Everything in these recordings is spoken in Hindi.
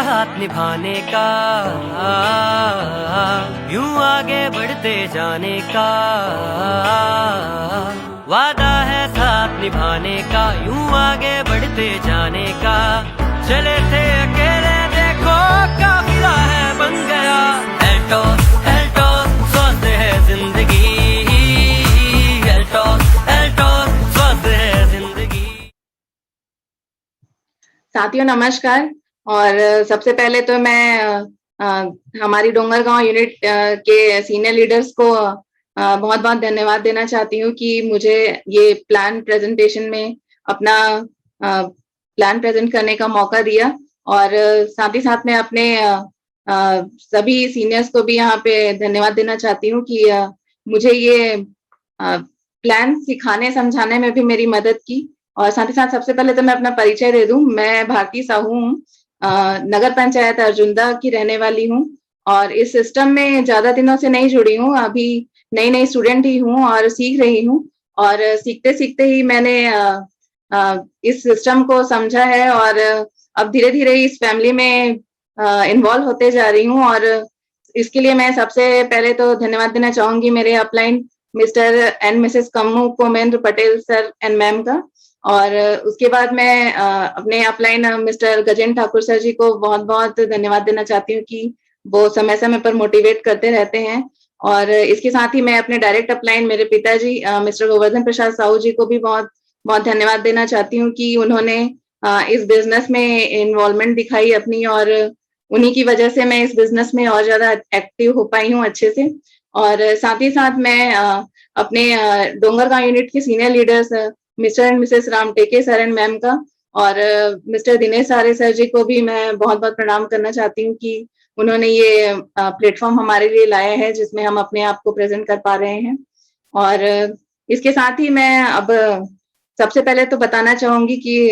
साथ निभाने का, यूं आगे बढ़ते जाने का। वादा है साथ निभाने का, यूं आगे बढ़ते जाने का। चले थे अकेले देखो काफिला है बन गया। एल्टोस एल्टोस स्वस्थ है जिंदगी, एल्टोस एल्टोस स्वस्थ है जिंदगी। साथियों नमस्कार। और सबसे पहले तो मैं हमारी डोंगरगांव यूनिट के सीनियर लीडर्स को बहुत बहुत धन्यवाद देना चाहती हूँ कि मुझे ये प्लान प्रेजेंटेशन में अपना प्लान प्रेजेंट करने का मौका दिया। और साथ ही साथ मैं अपने सभी सीनियर्स को भी यहाँ पे धन्यवाद देना चाहती हूँ कि मुझे ये प्लान सिखाने समझाने में भी मेरी मदद की। और साथ ही साथ सबसे पहले तो मैं अपना परिचय दे दूं। मैं भारती साहू हूँ, नगर पंचायत अर्जुंदा की रहने वाली हूँ और इस सिस्टम में ज्यादा दिनों से नहीं जुड़ी हूँ, अभी नई स्टूडेंट ही हूँ और सीख रही हूँ। और सीखते सीखते ही मैंने इस सिस्टम को समझा है और अब धीरे धीरे इस फैमिली में इन्वॉल्व होते जा रही हूँ। और इसके लिए मैं सबसे पहले तो धन्यवाद देना चाहूंगी मेरे upline Mr and Mrs Kammu Komendra Patel sir and ma'am का। और उसके बाद मैं अपने upline Mr Gajendra Thakur sir ji को बहुत बहुत धन्यवाद देना चाहती हूँ कि वो समय समय पर मोटिवेट करते रहते हैं। और इसके साथ ही मैं अपने डायरेक्ट अपलाइन मेरे पिताजी मिस्टर गोवर्धन प्रसाद साहू जी को भी बहुत बहुत धन्यवाद देना चाहती हूँ कि उन्होंने इस बिजनेस में इन्वॉल्वमेंट दिखाई अपनी, और उन्हीं की वजह से मैं इस बिजनेस में और ज्यादा एक्टिव हो पाई हूँ अच्छे से। और साथ ही साथ मैं अपने डोंगरगांव यूनिट के senior leaders mister and Mrs Ram टेके सर एंड मैम का और मिस्टर दिनेश आर्य सर जी को भी मैं बहुत बहुत प्रणाम करना चाहती हूँ कि उन्होंने ये प्लेटफॉर्म हमारे लिए लाया है जिसमें हम अपने आप को प्रेजेंट कर पा रहे हैं। और इसके साथ ही मैं अब सबसे पहले तो बताना चाहूंगी कि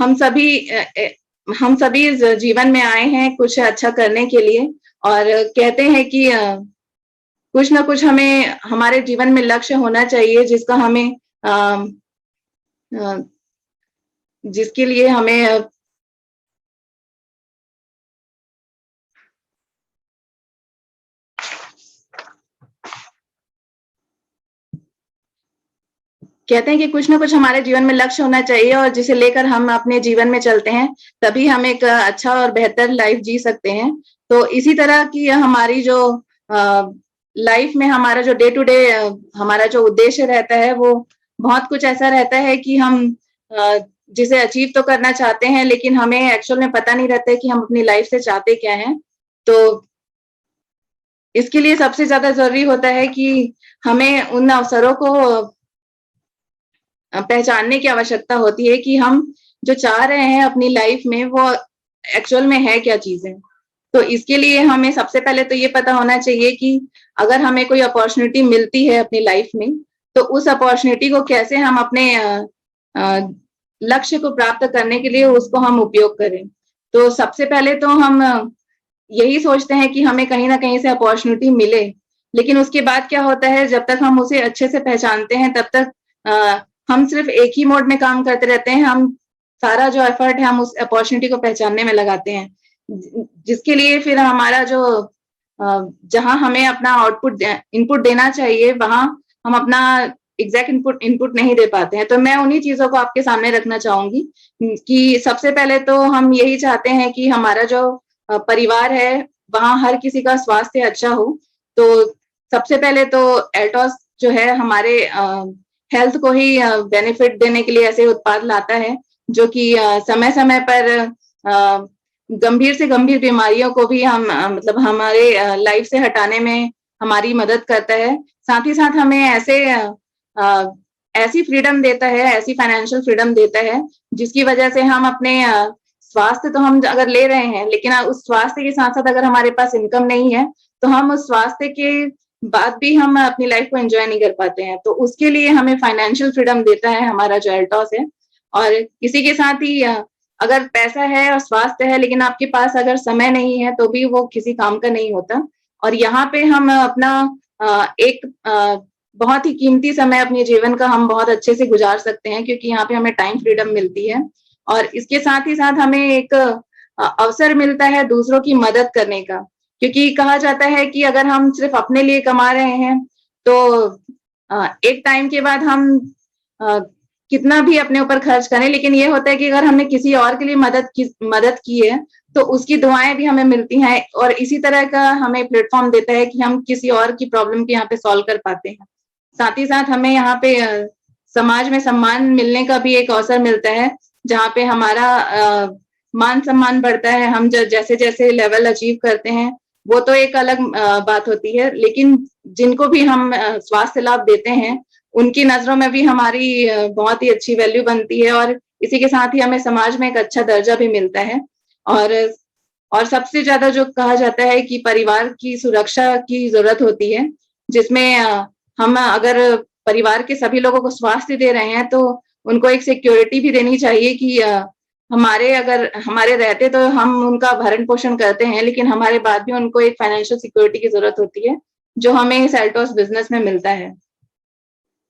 हम सभी जीवन में आए हैं कुछ अच्छा करने के लिए। और कहते हैं कि कुछ ना कुछ हमें हमारे जीवन में लक्ष्य होना चाहिए जिसका हमें जिसके लिए हमें कहते हैं कि कुछ ना कुछ हमारे जीवन में लक्ष्य होना चाहिए और जिसे लेकर हम अपने जीवन में चलते हैं तभी हम एक अच्छा और बेहतर लाइफ जी सकते हैं। तो इसी तरह की हमारी जो लाइफ में हमारा जो डे टू डे हमारा जो उद्देश्य रहता है वो बहुत कुछ ऐसा रहता है कि हम जिसे अचीव तो करना चाहते हैं लेकिन हमें एक्चुअल में पता नहीं रहता है कि हम अपनी लाइफ से चाहते क्या हैं। तो इसके लिए सबसे ज्यादा जरूरी होता है कि हमें उन अवसरों को पहचानने की आवश्यकता होती है कि हम जो चाह रहे हैं अपनी लाइफ में वो एक्चुअल में है क्या चीजें। तो इसके लिए हमें सबसे पहले तो ये पता होना चाहिए कि अगर हमें कोई अपॉर्चुनिटी मिलती है अपनी लाइफ में तो उस अपॉर्चुनिटी को कैसे हम अपने लक्ष्य को प्राप्त करने के लिए उसको हम उपयोग करें। तो सबसे पहले तो हम यही सोचते हैं कि हमें कहीं ना कहीं से अपॉर्चुनिटी मिले, लेकिन उसके बाद क्या होता है जब तक हम उसे अच्छे से पहचानते हैं तब तक हम सिर्फ एक ही मोड में काम करते रहते हैं। हम सारा जो एफर्ट है हम उस अपॉर्चुनिटी को पहचानने में लगाते हैं जिसके लिए फिर हमारा जो जहां हमें अपना आउटपुट इनपुट देना चाहिए वहां हम अपना एग्जैक्ट इनपुट नहीं दे पाते हैं। तो मैं उन्हीं चीजों को आपके सामने रखना चाहूंगी कि सबसे पहले तो हम यही चाहते हैं कि हमारा जो परिवार है वहां हर किसी का स्वास्थ्य अच्छा हो। तो सबसे पहले तो एल्टॉस जो है हमारे हेल्थ को ही बेनिफिट देने के लिए ऐसे उत्पाद लाता है जो कि समय समय पर गंभीर से गंभीर बीमारियों को भी हम मतलब हमारे लाइफ से हटाने में हमारी मदद करता है। साथ ही साथ हमें ऐसी फ्रीडम देता है, ऐसी फाइनेंशियल फ्रीडम देता है जिसकी वजह से हम अपने स्वास्थ्य तो हम अगर ले रहे हैं लेकिन उस स्वास्थ्य के साथ साथ अगर हमारे पास इनकम नहीं है तो हम उस स्वास्थ्य के बाद भी हम अपनी लाइफ को एंजॉय नहीं कर पाते हैं। तो उसके लिए हमें फाइनेंशियल फ्रीडम देता है हमारा जो एल्टॉस है। और इसी के साथ ही अगर पैसा है और स्वास्थ्य है लेकिन आपके पास अगर समय नहीं है तो भी वो किसी काम का नहीं होता। और यहाँ पे हम अपना एक बहुत ही कीमती समय अपने जीवन का हम बहुत अच्छे से गुजार सकते हैं क्योंकि यहाँ पे हमें टाइम फ्रीडम मिलती है। और इसके साथ ही साथ हमें एक अवसर मिलता है दूसरों की मदद करने का, क्योंकि कहा जाता है कि अगर हम सिर्फ अपने लिए कमा रहे हैं तो एक टाइम के बाद हम अ, कितना भी अपने ऊपर खर्च करें, लेकिन ये होता है कि अगर हमने किसी और के लिए मदद की है तो उसकी दुआएं भी हमें मिलती हैं, और इसी तरह का हमें प्लेटफॉर्म देता है कि हम किसी और की प्रॉब्लम को यहाँ पे सॉल्व कर पाते हैं। साथ ही साथ हमें यहाँ पे समाज में सम्मान मिलने का भी एक अवसर मिलता है, जहाँ पे हमारा मान सम्मान बढ़ता है। हम जैसे जैसे लेवल अचीव करते हैं वो तो एक अलग बात होती है, लेकिन जिनको भी हम स्वास्थ्य लाभ देते हैं उनकी नजरों में भी हमारी बहुत ही अच्छी वैल्यू बनती है, और इसी के साथ ही हमें समाज में एक अच्छा दर्जा भी मिलता है। और और सबसे ज्यादा जो कहा जाता है कि परिवार की सुरक्षा की जरूरत होती है, जिसमें हम अगर परिवार के सभी लोगों को स्वास्थ्य दे रहे हैं तो उनको एक सिक्योरिटी भी देनी चाहिए कि हमारे रहते तो हम उनका भरण पोषण करते हैं, लेकिन हमारे बाद भी उनको एक फाइनेंशियल सिक्योरिटी की जरूरत होती है, जो हमें सेल्टोस बिजनेस में मिलता है।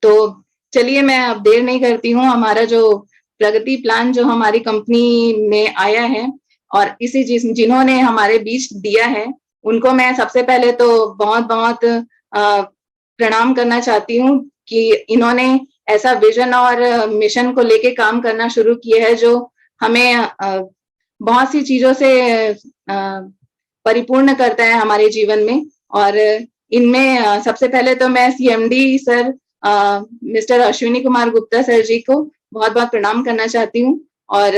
तो चलिए मैं अब देर नहीं करती हूँ, हमारा जो प्रगति प्लान जो हमारी कंपनी में आया है और जिन्होंने हमारे बीच दिया है, उनको मैं सबसे पहले तो बहुत बहुत प्रणाम करना चाहती हूँ कि इन्होंने ऐसा विजन और मिशन को लेके काम करना शुरू किया है जो हमें बहुत सी चीजों से परिपूर्ण करता है हमारे जीवन में। और इनमें सबसे पहले तो मैं CMD sir Mr Ashwini Kumar Gupta sir ji को बहुत बहुत प्रणाम करना चाहती हूँ, और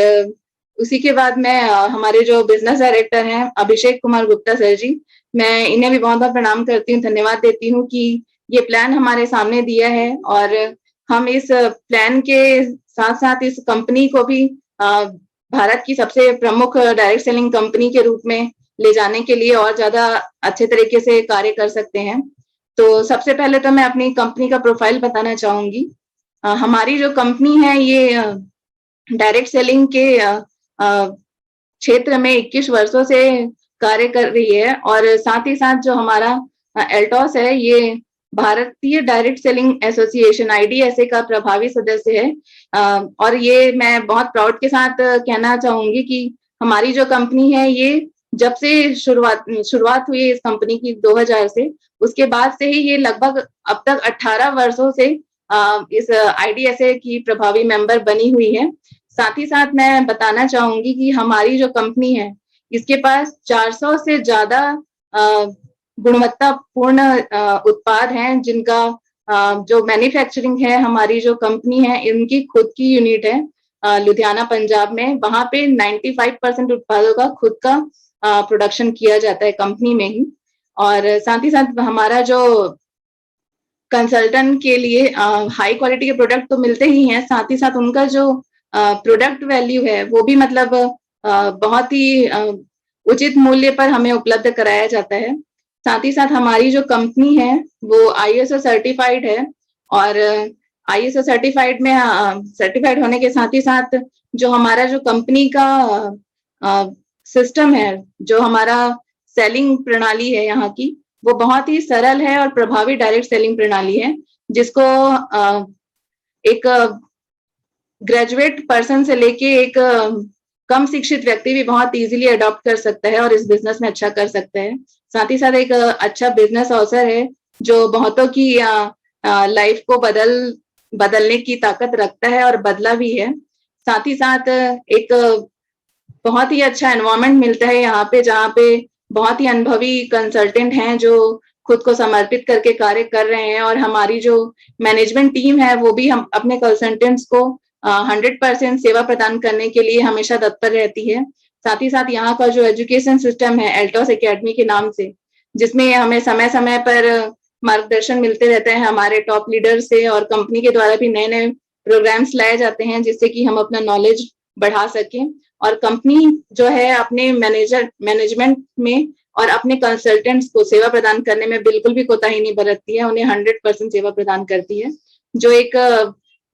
उसी के बाद मैं हमारे जो बिजनेस डायरेक्टर हैं अभिषेक कुमार गुप्ता सर जी, मैं इन्हें भी बहुत बहुत प्रणाम करती हूँ, धन्यवाद देती हूँ कि ये प्लान हमारे सामने दिया है, और हम इस प्लान के साथ साथ इस कंपनी को भी भारत की सबसे प्रमुख डायरेक्ट सेलिंग कंपनी के रूप में ले जाने के लिए और ज्यादा अच्छे तरीके से कार्य कर सकते हैं। तो सबसे पहले तो मैं अपनी कंपनी का प्रोफाइल बताना चाहूंगी। हमारी जो कंपनी है ये डायरेक्ट सेलिंग के क्षेत्र में 21 वर्षों से कार्य कर रही है, और साथ ही साथ जो हमारा एल्टॉस है ये भारतीय डायरेक्ट सेलिंग एसोसिएशन आईडीएसए का प्रभावी सदस्य है। और ये मैं बहुत प्राउड के साथ कहना चाहूंगी कि हमारी जो कंपनी है ये जब से शुरुआत हुई इस कंपनी की 2000 से, उसके बाद से ही ये लगभग अब तक 18 वर्षों से इस आईडीएसए की प्रभावी मेंबर बनी हुई है। साथ ही साथ मैं बताना चाहूंगी कि हमारी जो कंपनी है इसके पास 400 से ज्यादा गुणवत्तापूर्ण उत्पाद हैं, जिनका जो मैन्युफैक्चरिंग है, हमारी जो कंपनी है इनकी खुद की यूनिट है लुधियाना पंजाब में, वहां पे 95% उत्पादों का खुद का प्रोडक्शन किया जाता है कंपनी में ही। और साथ ही साथ हमारा जो कंसल्टेंट के लिए हाई क्वालिटी के प्रोडक्ट तो मिलते ही हैं, साथ ही साथ उनका जो प्रोडक्ट वैल्यू है वो भी मतलब बहुत ही उचित मूल्य पर हमें उपलब्ध कराया जाता है। साथ ही साथ हमारी जो कंपनी है वो आईएसओ सर्टिफाइड है, और आईएसओ सर्टिफाइड में सर्टिफाइड होने के साथ ही साथ जो हमारा जो कंपनी का सिस्टम है, जो हमारा सेलिंग प्रणाली है यहाँ की, वो बहुत ही सरल है और प्रभावी डायरेक्ट सेलिंग प्रणाली है, जिसको एक ग्रेजुएट पर्सन से लेके एक कम शिक्षित व्यक्ति भी बहुत इजीली अडॉप्ट कर सकता है और इस बिजनेस में अच्छा कर सकता है। साथ ही साथ एक अच्छा बिजनेस अवसर है जो बहुतों की लाइफ को बदलने की ताकत रखता है और बदला भी है। साथ ही साथ एक बहुत ही अच्छा एनवायरनमेंट मिलता है यहाँ पे, जहाँ पे बहुत ही अनुभवी कंसल्टेंट हैं जो खुद को समर्पित करके कार्य कर रहे हैं, और हमारी जो मैनेजमेंट टीम है वो भी हम अपने कंसल्टेंट्स को 100% सेवा प्रदान करने के लिए हमेशा तत्पर रहती है। साथ ही साथ यहाँ का जो एजुकेशन सिस्टम है एल्टॉस एकेडमी के नाम से, जिसमें हमें समय समय पर मार्गदर्शन मिलते रहते हैं हमारे टॉप लीडर से, और कंपनी के द्वारा भी नए नए प्रोग्राम्स लाए जाते हैं जिससे कि हम अपना नॉलेज बढ़ा सकें। और कंपनी जो है अपने मैनेजमेंट में और अपने कंसल्टेंट्स को सेवा प्रदान करने में बिल्कुल भी कोताही नहीं बरतती है, उन्हें 100% सेवा प्रदान करती है, जो एक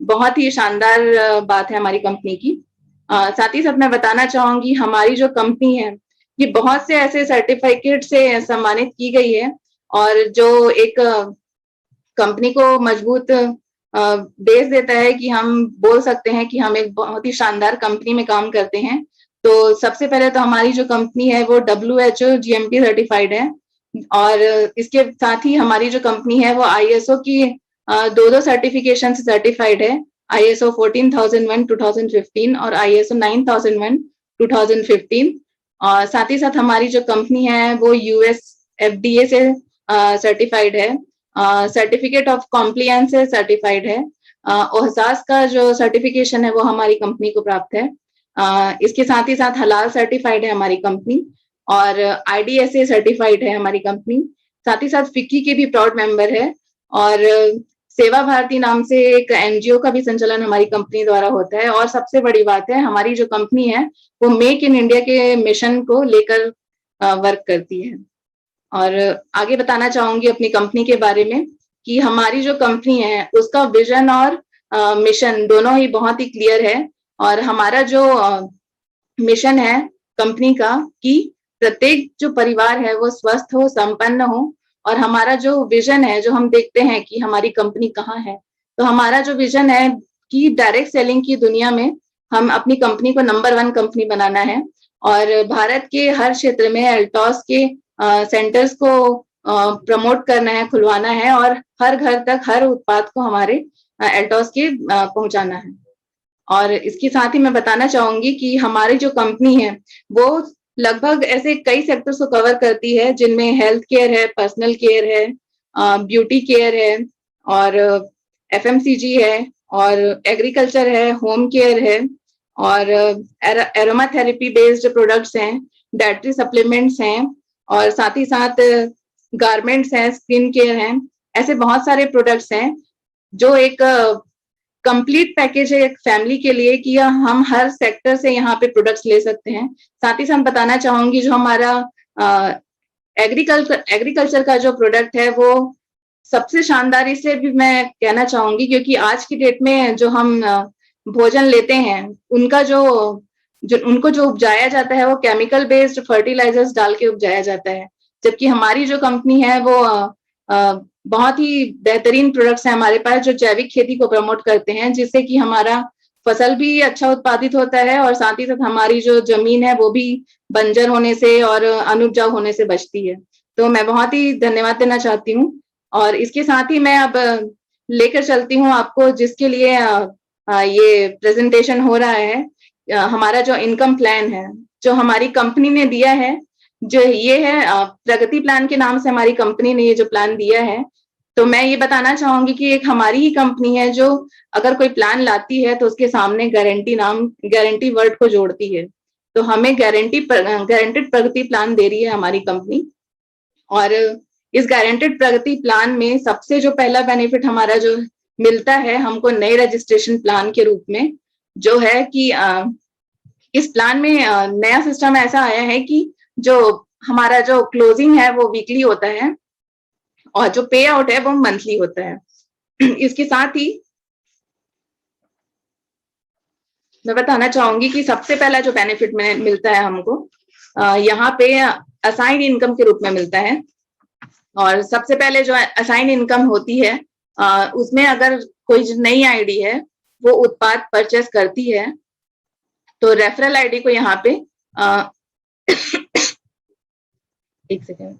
बहुत ही शानदार बात है हमारी कंपनी की। साथ ही साथ मैं बताना चाहूंगी हमारी जो कंपनी है ये बहुत से ऐसे सर्टिफिकेट से सम्मानित की गई है, और जो एक कंपनी को मजबूत बेस देता है कि हम बोल सकते हैं कि हम एक बहुत ही शानदार कंपनी में काम करते हैं। तो सबसे पहले तो हमारी जो कंपनी है वो WHO GMP सर्टिफाइड है, और इसके साथ ही हमारी जो कंपनी है वो ISO की दो सर्टिफिकेशन से सर्टिफाइड है, ISO 14001 2015 और ISO 9001 2015। और साथ ही साथ हमारी जो कंपनी है वो US FDA से सर्टिफाइड है, सर्टिफिकेट ऑफ कॉम्प्लियंस से सर्टिफाइड है, ओहसास का जो सर्टिफिकेशन है वो हमारी कंपनी को प्राप्त है। इसके साथ ही साथ हलाल सर्टिफाइड है हमारी कंपनी, और IDSA सर्टिफाइड है हमारी कंपनी। साथ ही साथ फिक्की के भी प्राउड मेंबर है, और सेवा भारती नाम से एक NGO का भी संचालन हमारी कंपनी द्वारा होता है। और सबसे बड़ी बात है, हमारी जो कंपनी है वो मेक इन इंडिया के मिशन को लेकर वर्क करती है। और आगे बताना चाहूंगी अपनी कंपनी के बारे में कि हमारी जो कंपनी है उसका विजन और मिशन दोनों ही बहुत ही क्लियर है। और हमारा जो मिशन है कंपनी का कि प्रत्येक जो परिवार है वो स्वस्थ हो, संपन्न हो। और हमारा जो विजन है, जो हम देखते हैं कि हमारी कंपनी कहाँ है, तो हमारा जो विजन है कि डायरेक्ट सेलिंग की दुनिया में हम अपनी कंपनी को नंबर 1 कंपनी बनाना है, और भारत के हर क्षेत्र में एल्टॉस के सेंटर्स को प्रमोट करना है, खुलवाना है, और हर घर तक हर उत्पाद को हमारे एल्टॉस के पहुंचाना है। और इसके साथ ही मैं बताना चाहूंगी कि हमारी जो कंपनी है वो लगभग ऐसे कई सेक्टर्स को कवर करती है, जिनमें हेल्थ केयर है, पर्सनल केयर है, ब्यूटी केयर है, और FMCG है, और एग्रीकल्चर है, होम केयर है, और एरोमा थेरेपी बेस्ड प्रोडक्ट्स हैं, डाइटरी सप्लीमेंट्स हैं, और साथ ही साथ गारमेंट्स हैं, स्किन केयर हैं। ऐसे बहुत सारे प्रोडक्ट्स हैं जो एक कंप्लीट पैकेज है एक फैमिली के लिए कि हम हर सेक्टर से यहाँ पे प्रोडक्ट्स ले सकते हैं। साथ ही साथ बताना चाहूंगी जो हमारा एग्रीकल्चर का जो प्रोडक्ट है वो सबसे शानदार, इसे भी मैं कहना चाहूंगी क्योंकि आज की डेट में जो हम भोजन लेते हैं उनका उनको जो उपजाया जाता है वो केमिकल बेस्ड फर्टिलाइजर्स डाल के उपजाया जाता है, जबकि हमारी जो कंपनी है वो बहुत ही बेहतरीन प्रोडक्ट्स हैं हमारे पास जो जैविक खेती को प्रमोट करते हैं, जिससे कि हमारा फसल भी अच्छा उत्पादित होता है, और साथ ही साथ हमारी जो जमीन है वो भी बंजर होने से और अनुपजाऊ होने से बचती है। तो मैं बहुत ही धन्यवाद देना चाहती हूँ, और इसके साथ ही मैं अब लेकर चलती हूँ आपको जिसके लिए ये प्रेजेंटेशन हो रहा है, हमारा जो इनकम प्लान है जो हमारी कंपनी ने दिया है, जो ये है प्रगति प्लान के नाम से हमारी कंपनी ने ये जो प्लान दिया है। तो मैं ये बताना चाहूंगी कि एक हमारी ही कंपनी है जो अगर कोई प्लान लाती है तो उसके सामने गारंटी वर्ड को जोड़ती है। तो हमें गारंटेड प्रगति प्लान दे रही है हमारी कंपनी, और इस गारंटेड प्रगति प्लान में सबसे जो पहला बेनिफिट हमारा जो मिलता है हमको नए रजिस्ट्रेशन प्लान के रूप में, जो है कि इस प्लान में नया सिस्टम ऐसा आया है कि जो हमारा जो क्लोजिंग है वो वीकली होता है और जो पे आउट है वो मंथली होता है। इसके साथ ही मैं बताना चाहूंगी कि सबसे पहला जो बेनिफिट में मिलता है हमको यहाँ पे असाइन इनकम के रूप में मिलता है। और सबसे पहले जो असाइन इनकम होती है उसमें अगर कोई नई आईडी है वो उत्पाद परचेस करती है तो रेफरल आईडी को यहाँ पे एक सेकेंड,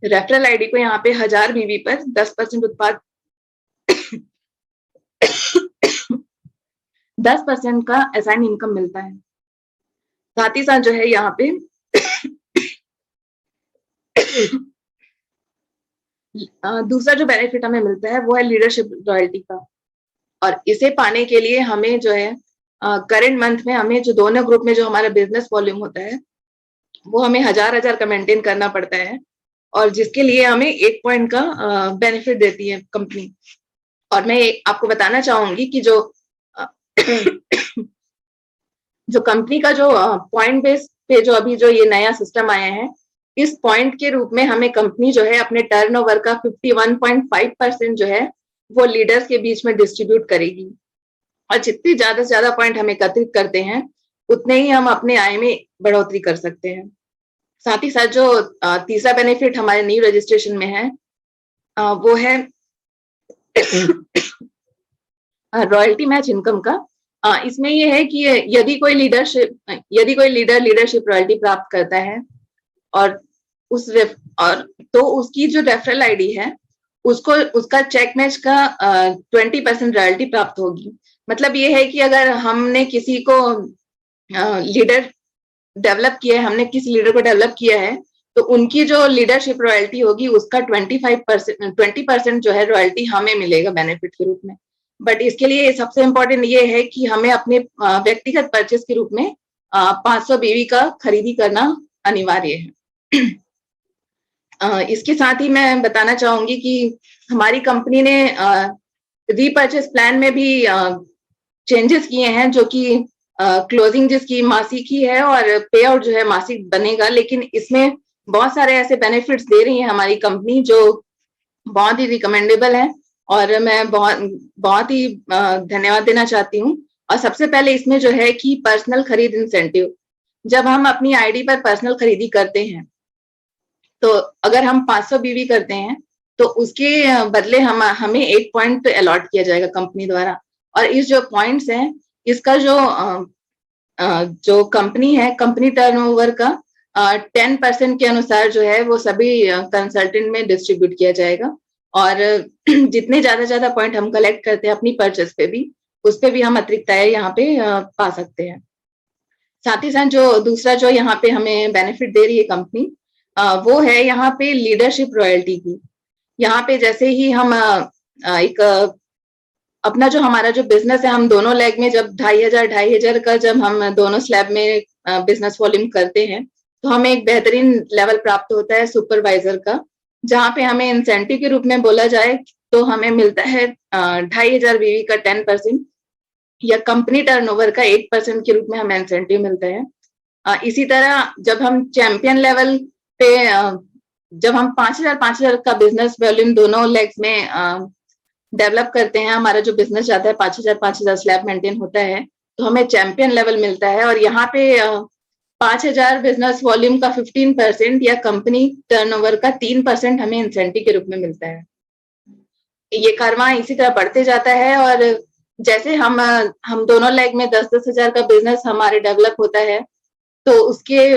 रेफरल आईडी को यहाँ पे 1000 बीवी पर 10% उत्पाद 10% का असाइन इनकम मिलता है। साथ ही साथ जो है यहाँ पे दूसरा जो बेनिफिट हमें मिलता है वो है लीडरशिप रॉयल्टी का, और इसे पाने के लिए हमें जो है करंट मंथ में हमें जो दोनों ग्रुप में जो हमारा बिजनेस वॉल्यूम होता है वो हमें 1000 का मेंटेन करना पड़ता है, और जिसके लिए हमें 1 पॉइंट का बेनिफिट देती है कंपनी। और मैं आपको बताना चाहूंगी कि जो कंपनी का जो पॉइंट बेस पे जो अभी जो ये नया सिस्टम आया है, इस पॉइंट के रूप में हमें कंपनी जो है अपने टर्नओवर का 51.5% जो है वो लीडर्स के बीच में डिस्ट्रीब्यूट करेगी, और जितने ज्यादा से ज्यादा पॉइंट हम एकत्रित करते हैं उतने ही हम अपने आय में बढ़ोतरी कर सकते हैं। साथ ही साथ जो तीसरा बेनिफिट हमारे न्यू रजिस्ट्रेशन में है वो है रॉयल्टी मैच इनकम का। इसमें ये है कि यदि कोई लीडर लीडरशिप रॉयल्टी प्राप्त करता है और उस रेफ और तो उसकी जो रेफरल आईडी है उसको उसका चेक मैच का 20% रॉयल्टी प्राप्त होगी। मतलब ये है कि अगर हमने किसी को लीडर डेवलप किया है, हमने किसी लीडर को डेवलप किया है, तो उनकी जो लीडरशिप रॉयल्टी होगी उसका 20% जो है रॉयल्टी हमें मिलेगा बेनिफिट के रूप में। बट इसके लिए सबसे इम्पोर्टेंट ये है कि हमें अपने व्यक्तिगत परचेस के रूप में 500 बीवी का खरीदी करना अनिवार्य है। इसके साथ ही मैं बताना चाहूंगी कि हमारी कंपनी ने रीपर्चेस प्लान में भी चेंजेस किए हैं, जो कि क्लोजिंग जिसकी मासिक ही है और पे आउट जो है मासिक बनेगा, लेकिन इसमें बहुत सारे ऐसे बेनिफिट्स दे रही है हमारी कंपनी जो बहुत ही रिकमेंडेबल है और मैं बहुत ही धन्यवाद देना चाहती हूँ। और सबसे पहले इसमें जो है कि पर्सनल खरीद इंसेंटिव, जब हम अपनी आईडी पर पर्सनल खरीदी करते हैं तो अगर हम 500 बीवी करते हैं तो उसके बदले हमें 1 पॉइंट अलॉट किया जाएगा कंपनी द्वारा। और इस जो पॉइंट्स हैं इसका जो कंपनी है, कंपनी टर्नओवर का 10% के अनुसार जो है वो सभी कंसल्टेंट में डिस्ट्रीब्यूट किया जाएगा। और जितने ज्यादा पॉइंट हम कलेक्ट करते हैं अपनी परचेस पे भी, उस पे भी हम अतिरिक्त आय यहाँ पे पा सकते हैं। साथ ही साथ जो दूसरा जो यहाँ पे हमें बेनिफिट दे रही है कंपनी, वो है यहाँ पे लीडरशिप रॉयल्टी की। यहाँ पे जैसे ही हम एक अपना जो हमारा जो बिजनेस है, हम दोनों लेग में जब 2,500 का जब हम दोनों स्लैब में बिजनेस वॉल्यूम करते हैं तो हमें एक बेहतरीन लेवल प्राप्त होता है सुपरवाइजर का, जहाँ पे हमें इंसेंटिव के रूप में बोला जाए तो हमें मिलता है 2,500 बीवी का 10% या कंपनी टर्नओवर का 8% के रूप में हमें इंसेंटिव मिलता है। इसी तरह जब हम चैंपियन लेवल पे जब हम 5,000 का बिजनेस वॉल्यूम दोनों लेग्स में डेवलप करते हैं, हमारा जो बिजनेस जाता है 5,000 स्लैब मेंटेन होता है, तो हमें चैंपियन लेवल मिलता है। और यहाँ पे 5,000 बिजनेस वॉल्यूम का 15% या कंपनी टर्नओवर का 3% हमें इंसेंटिव के रूप में मिलता है। ये कारवां इसी तरह बढ़ते जाता है और जैसे हम दोनों लेग में 10-10 हजार का बिजनेस हमारे डेवलप होता है, तो उसके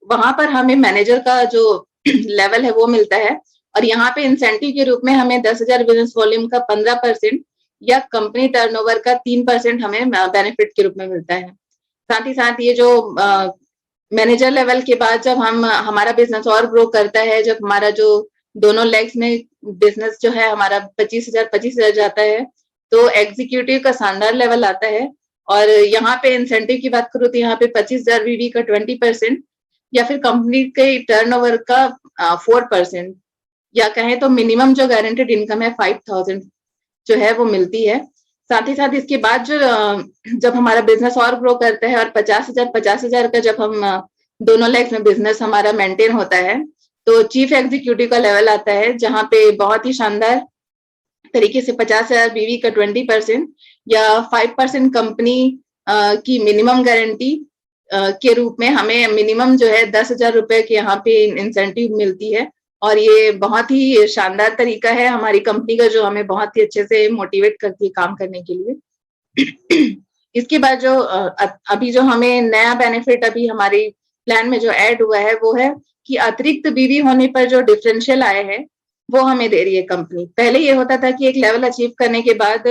वहां पर हमें मैनेजर का जो लेवल है वो मिलता है। और यहाँ पे इंसेंटिव के रूप में हमें 10,000 बिजनेस वॉल्यूम का 15% या कंपनी टर्नओवर का 3% हमें बेनिफिट के रूप में मिलता है। साथ ही साथ ये जो मैनेजर लेवल के बाद जब हमारा बिजनेस और ग्रो करता है, जब हमारा जो दोनों लेग्स में बिजनेस जो है हमारा 25,000 जाता है, तो एग्जीक्यूटिव का शानदार लेवल आता है। और यहाँ पे इंसेंटिव की बात करूँ तो यहाँ पे 25,000 बीवी का 20% या फिर कंपनी के टर्नओवर का 4% या कहें तो मिनिमम जो गारंटेड इनकम है 5,000 जो है वो मिलती है। साथ ही साथ इसके बाद जो जब हमारा बिजनेस और ग्रो करता है और 50,000 का जब हम दोनों लेग्स में बिजनेस हमारा मेंटेन होता है, तो चीफ एग्जीक्यूटिव का लेवल आता है, जहाँ पे बहुत ही शानदार तरीके से 50,000 बीवी का 20% या 5% कंपनी की मिनिमम गारंटी के रूप में हमें मिनिमम जो है 10,000 रुपए के यहाँ पे इंसेंटिव मिलती है। और ये बहुत ही शानदार तरीका है हमारी कंपनी का, जो हमें बहुत ही अच्छे से मोटिवेट करती है काम करने के लिए। इसके बाद जो अभी जो हमें नया बेनिफिट अभी हमारी प्लान में जो ऐड हुआ है वो है कि अतिरिक्त बीवी होने पर जो डिफरेंशियल आय है वो हमें दे रही है कंपनी। पहले ये होता था कि एक लेवल अचीव करने के बाद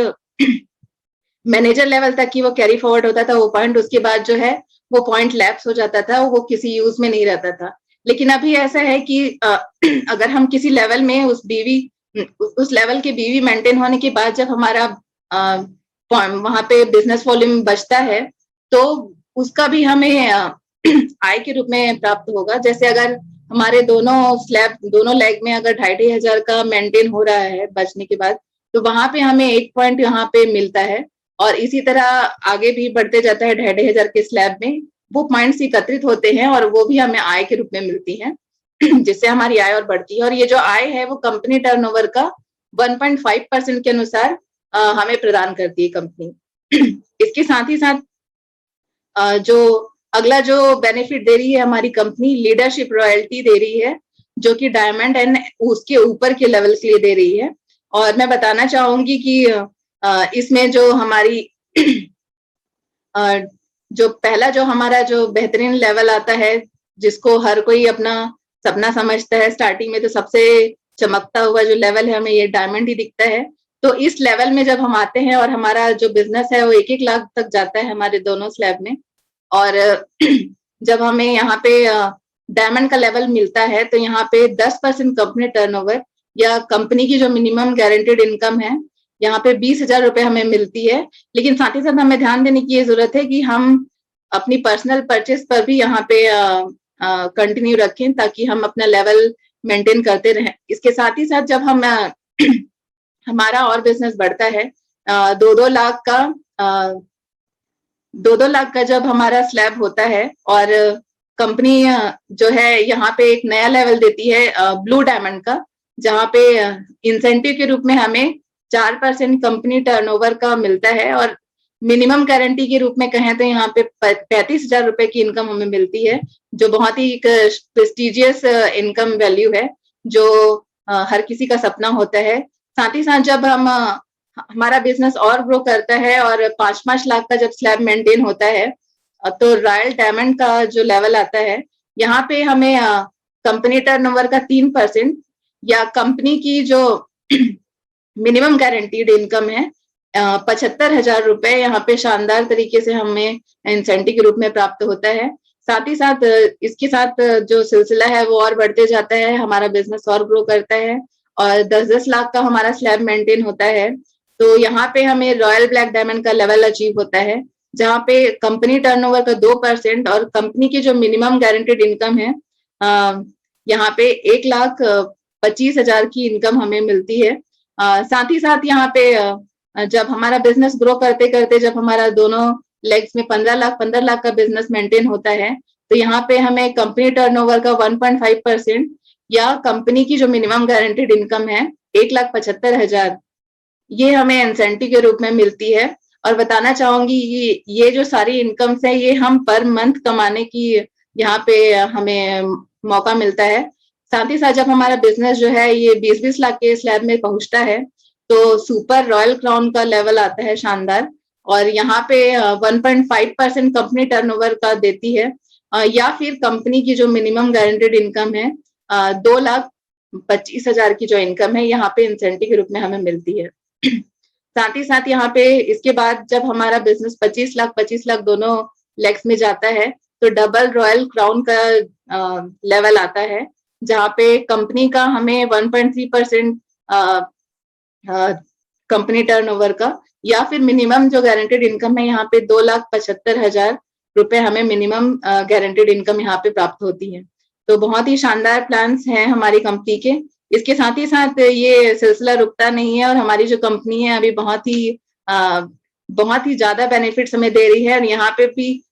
मैनेजर लेवल तक की वो कैरी फॉरवर्ड होता था वो पॉइंट, उसके बाद जो है वो पॉइंट लैप्स हो जाता था, वो किसी यूज में नहीं रहता था। लेकिन अभी ऐसा है कि अगर हम किसी लेवल में उस लेवल के बीवी मेंटेन होने के बाद जब हमारा वहां पे बिजनेस वॉल्यूम बचता है, तो उसका भी हमें आय के रूप में प्राप्त होगा। जैसे अगर हमारे दोनों लेग में अगर 2,500 का मेंटेन हो रहा है बचने के बाद, तो वहां पे हमें 1 पॉइंट यहाँ पे मिलता है। और इसी तरह आगे भी बढ़ते जाता है 2,500 के स्लैब में वो पॉइंट्स एकत्रित होते हैं और वो भी हमें आय के रूप में मिलती हैं, जिससे हमारी आय और बढ़ती है। और ये जो आय है वो कंपनी टर्नओवर का 1.5% के अनुसार हमें प्रदान करती है कंपनी। इसके साथ ही साथ जो अगला जो बेनिफिट दे रही है हमारी कंपनी, लीडरशिप रॉयल्टी दे रही है, जो कि डायमंड एंड उसके ऊपर के लेवल के लिए दे रही है। और मैं बताना चाहूंगी कि इसमें जो हमारी जो पहला जो हमारा जो बेहतरीन लेवल आता है, जिसको हर कोई अपना सपना समझता है, स्टार्टिंग में तो सबसे चमकता हुआ जो लेवल है हमें ये डायमंड ही दिखता है। तो इस लेवल में जब हम आते हैं और हमारा जो बिजनेस है वो 1-1 लाख तक जाता है हमारे दोनों स्लैब में, और जब हमें यहाँ पे डायमंड का लेवल मिलता है तो यहाँ पे 10% कंपनी टर्नओवर या कंपनी की जो मिनिमम गारंटेड इनकम है, यहाँ पे 20,000 रुपए हमें मिलती है। लेकिन साथ ही साथ हमें ध्यान देने की ये जरूरत है कि हम अपनी पर्सनल परचेस पर भी यहाँ पे कंटिन्यू रखें, ताकि हम अपना लेवल मेंटेन करते रहें। इसके साथ ही साथ जब हम हमारा और बिजनेस बढ़ता है, 2-2 लाख का 2-2 लाख का जब हमारा स्लैब होता है, और कंपनी जो है यहाँ पे एक नया लेवल देती है ब्लू डायमंड का, जहाँ पे इंसेंटिव के रूप में हमें 4% कंपनी टर्नओवर का मिलता है, और मिनिमम गारंटी के रूप में कहें तो यहाँ पे 35,000 रुपए की इनकम हमें मिलती है, जो बहुत ही एक प्रेस्टिजियस इनकम वैल्यू है, जो हर किसी का सपना होता है। साथ ही साथ जब हम हमारा बिजनेस और ग्रो करता है और 5-5 लाख का जब स्लैब मेंटेन होता है, तो रॉयल डायमंड का जो लेवल आता है, यहाँ पे हमें कंपनी टर्नओवर का 3% या कंपनी की जो मिनिमम गारंटीड इनकम है 75,000 रुपए यहाँ पे शानदार तरीके से हमें इंसेंटिव के रूप में प्राप्त होता है। साथ ही साथ इसके साथ जो सिलसिला है वो और बढ़ते जाता है, हमारा बिजनेस और ग्रो करता है, और 10-10 लाख का हमारा स्लैब मेंटेन होता है। तो यहाँ पे हमें रॉयल ब्लैक डायमंड का लेवल अचीव होता है, जहाँ पे कंपनी टर्नओवर का 2% और कंपनी की जो मिनिमम गारंटेड इनकम है यहाँ पे 1,25,000 की इनकम हमें मिलती है। साथ ही साथ यहाँ पे जब हमारा बिजनेस ग्रो करते करते जब हमारा दोनों लेग्स में 15 लाख का बिजनेस मेंटेन होता है, तो यहाँ पे हमें कंपनी टर्नओवर का 1.5% या कंपनी की जो मिनिमम गारंटेड इनकम है 1,75,000, ये हमें इंसेंटिव के रूप में मिलती है। और बताना चाहूंगी ये जो सारी इनकम्स है ये हम पर मंथ कमाने की यहाँ पे हमें मौका मिलता है। साथ ही साथ जब हमारा बिजनेस जो है ये 20-20 लाख के स्लैब में पहुंचता है, तो सुपर रॉयल क्राउन का लेवल आता है शानदार, और यहाँ पे 1.5% कंपनी टर्नओवर का देती है, या फिर कंपनी की जो मिनिमम गारंटेड इनकम है 2,25,000 की जो इनकम है यहाँ पे इंसेंटिव के रूप में हमें मिलती है। साथ ही साथ यहाँ पे इसके बाद जब हमारा बिजनेस 25 लाख दोनों लेग्स में जाता है, तो डबल रॉयल क्राउन का लेवल आता है, जहाँ पे कंपनी का हमें 1.3% कंपनी टर्नओवर का या फिर मिनिमम जो गारंटेड इनकम है यहाँ पे 2,75,000 रुपए हमें मिनिमम गारंटेड इनकम यहाँ पे प्राप्त होती है। तो बहुत ही शानदार प्लान्स हैं हमारी कंपनी के। इसके साथ ही साथ ये सिलसिला रुकता नहीं है, और हमारी जो कंपनी है अभी बहुत ही ज्यादा बेनिफिट्स हमें दे रही है। और यहाँ पे भी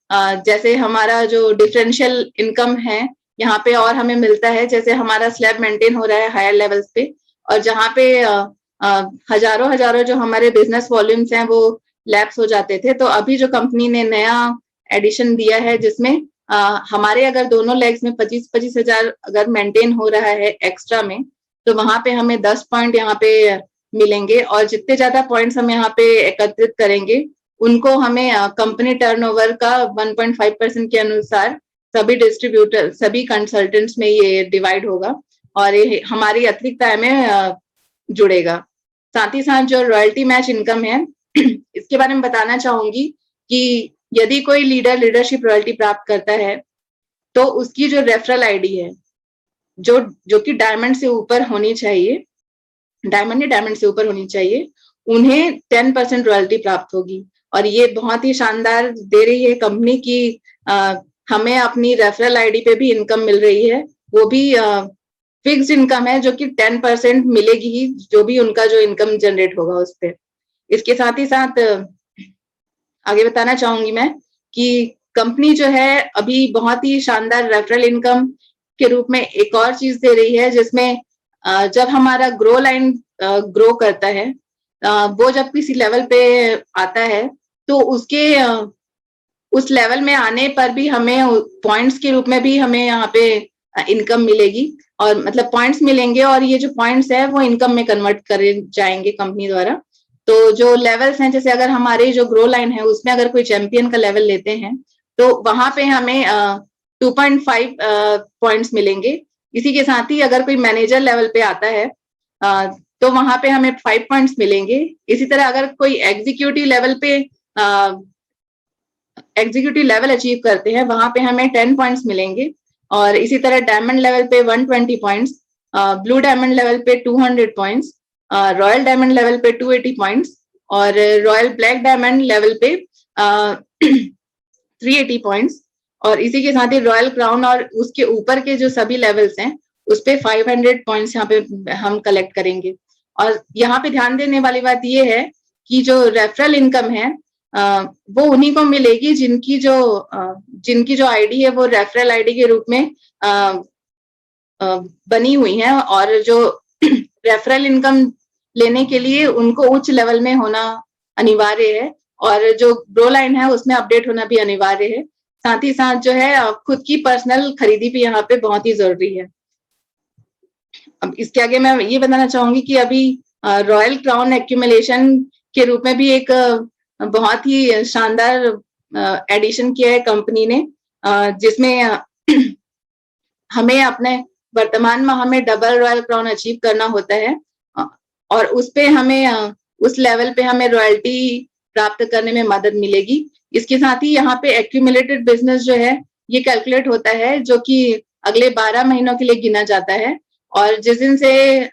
जैसे हमारा जो डिफरेंशियल इनकम है यहाँ पे और हमें मिलता है, जैसे हमारा स्लैब मेंटेन हो रहा है हायर लेवल्स पे, और जहाँ पे हजारों जो हमारे बिजनेस वॉल्यूम्स हैं वो लैप्स हो जाते थे, तो अभी जो कंपनी ने नया एडिशन दिया है जिसमें हमारे अगर दोनों लेग्स में 25-25 हजार अगर मेंटेन हो रहा है एक्स्ट्रा में, तो वहां पे हमें 10 पॉइंट यहाँ पे मिलेंगे, और जितने ज्यादा पॉइंट्स हम यहाँ पे एकत्रित करेंगे उनको हमें कंपनी टर्नओवर का 1.5% के अनुसार सभी डिस्ट्रीब्यूटर सभी कंसल्टेंट्स में ये डिवाइड होगा, और ये हमारी अतिरिक्त आय में जुड़ेगा। साथ ही साथ जो रॉयल्टी मैच इनकम है इसके बारे में बताना चाहूंगी कि यदि कोई लीडर लीडरशिप रॉयल्टी प्राप्त करता है, तो उसकी जो रेफरल आईडी है जो कि डायमंड से ऊपर होनी चाहिए, डायमंड से ऊपर होनी चाहिए, उन्हें 10% रॉयल्टी प्राप्त होगी। और ये बहुत ही शानदार दे रही है कंपनी की, हमें अपनी रेफरल आईडी पे भी इनकम मिल रही है, वो भी फिक्स्ड इनकम है जो कि 10% मिलेगी ही, जो भी उनका जो इनकम जनरेट होगा उस पे। इसके साथ ही साथ आगे बताना चाहूंगी मैं कि कंपनी जो है अभी बहुत ही शानदार रेफरल इनकम के रूप में एक और चीज दे रही है, जिसमें जब हमारा ग्रो लाइन ग्रो करता है, वो जब किसी लेवल पे आता है तो उसके उस लेवल में आने पर भी हमें पॉइंट्स के रूप में भी हमें यहाँ पे इनकम मिलेगी, और मतलब पॉइंट्स मिलेंगे, और ये जो पॉइंट्स है वो इनकम में कन्वर्ट करे जाएंगे कंपनी द्वारा। तो जो लेवल्स हैं, जैसे अगर हमारे जो ग्रो लाइन है उसमें अगर कोई चैंपियन का लेवल लेते हैं तो वहां पे हमें 2.5 पॉइंट्स मिलेंगे। इसी के साथ ही अगर कोई मैनेजर लेवल पे आता है तो वहां पे हमें 5 पॉइंट्स मिलेंगे। इसी तरह अगर कोई एग्जीक्यूटिव लेवल पे एग्जीक्यूटिव लेवल अचीव करते हैं वहां पे हमें 10 पॉइंट्स मिलेंगे। और इसी तरह डायमंड लेवल पे 120 पॉइंट्स, ब्लू डायमंड लेवल पे 200 पॉइंट्स, रॉयल डायमंड लेवल पे 280 पॉइंट्स, और रॉयल ब्लैक डायमंड लेवल पे 380 पॉइंट्स। और इसी के साथ ही रॉयल क्राउन और उसके ऊपर के जो सभी लेवल्स हैं उस पे 500 पॉइंट्स यहाँ पे हम कलेक्ट करेंगे। और यहाँ पे ध्यान देने वाली बात ये है कि जो रेफरल इनकम है वो उन्हीं को मिलेगी जिनकी जो आईडी है वो रेफरल आईडी के रूप में बनी हुई है, और जो रेफरल इनकम लेने के लिए उनको उच्च लेवल में होना अनिवार्य है, और जो ग्रो लाइन है उसमें अपडेट होना भी अनिवार्य है। साथ ही साथ जो है खुद की पर्सनल खरीदी भी यहाँ पे बहुत ही जरूरी है। अब इसके आगे मैं ये बताना चाहूंगी कि अभी रॉयल क्राउन एक्यूमुलेशन के रूप में भी एक बहुत ही शानदार एडिशन किया है कंपनी ने, जिसमें हमें अपने वर्तमान में हमें डबल रॉयल क्राउन अचीव करना होता है, और उस पे हमें उस लेवल पे हमें रॉयल्टी प्राप्त करने में मदद मिलेगी। इसके साथ ही यहाँ पे एक्यूमुलेटेड बिजनेस जो है ये कैलकुलेट होता है, जो कि अगले 12 महीनों के लिए गिना जाता है, और जिस दिन से